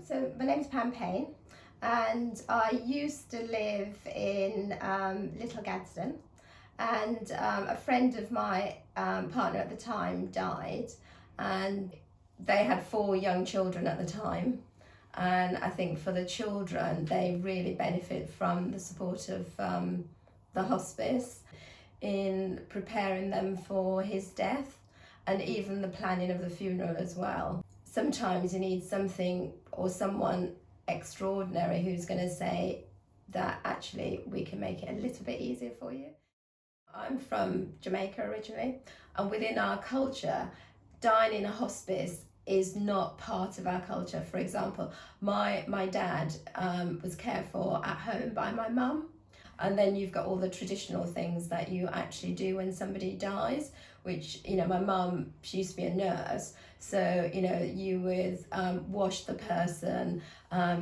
So my name's Pam Payne, and I used to live in Little Gadsden, and a friend of my partner at the time died, and they had 4 young children at the time. And I think for the children, they really benefit from the support of the hospice in preparing them for his death, and even the planning of the funeral as well. Sometimes you need something or someone extraordinary who's going to say that actually we can make it a little bit easier for you. I'm from Jamaica originally, and within our culture, dying in a hospice is not part of our culture. For example, my dad was cared for at home by my mum. And then you've got all the traditional things that you actually do when somebody dies, which, my mum, she used to be a nurse. So, you would wash the person,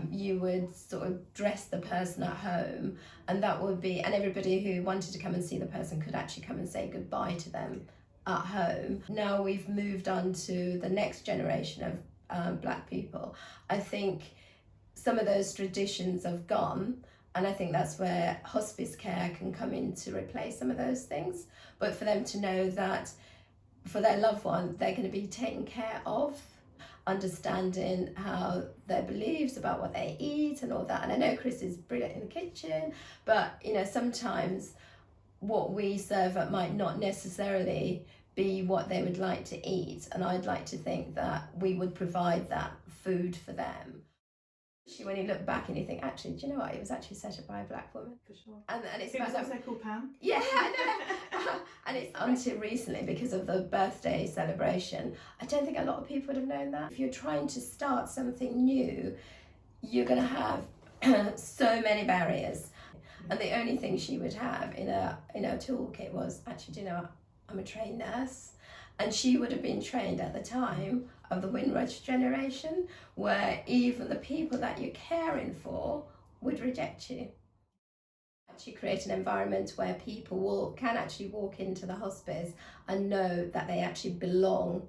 you would sort of dress the person at home, and everybody who wanted to come and see the person could actually come and say goodbye to them at home. Now we've moved on to the next generation of Black people. I think some of those traditions have gone, and I think that's where hospice care can come in to replace some of those things. But for them to know that for their loved one, they're going to be taken care of, understanding how their beliefs about what they eat and all that. And I know Chris is brilliant in the kitchen, but sometimes what we serve up might not necessarily be what they would like to eat. And I'd like to think that we would provide that food for them. When you look back and you think, actually, do you know what? It was actually set up by a Black woman. For sure. And it's It was also called Pam. Yeah, I know. And it's until recently, because of the birthday celebration, I don't think a lot of people would have known that. If you're trying to start something new, you're going to have so many barriers. And the only thing she would have in her toolkit was, actually, do you know what? I'm a trained nurse. And she would have been trained at the time of the Windrush generation, where even the people that you're caring for would reject you. Actually create an environment where people can actually walk into the hospice and know that they actually belong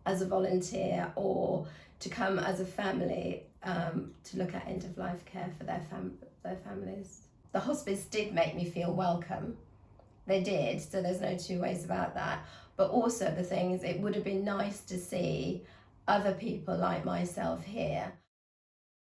as a volunteer, or to come as a family to look at end-of-life care for their families. The hospice did make me feel welcome. They did, so there's no two ways about that. But also the thing is, it would have been nice to see other people like myself here.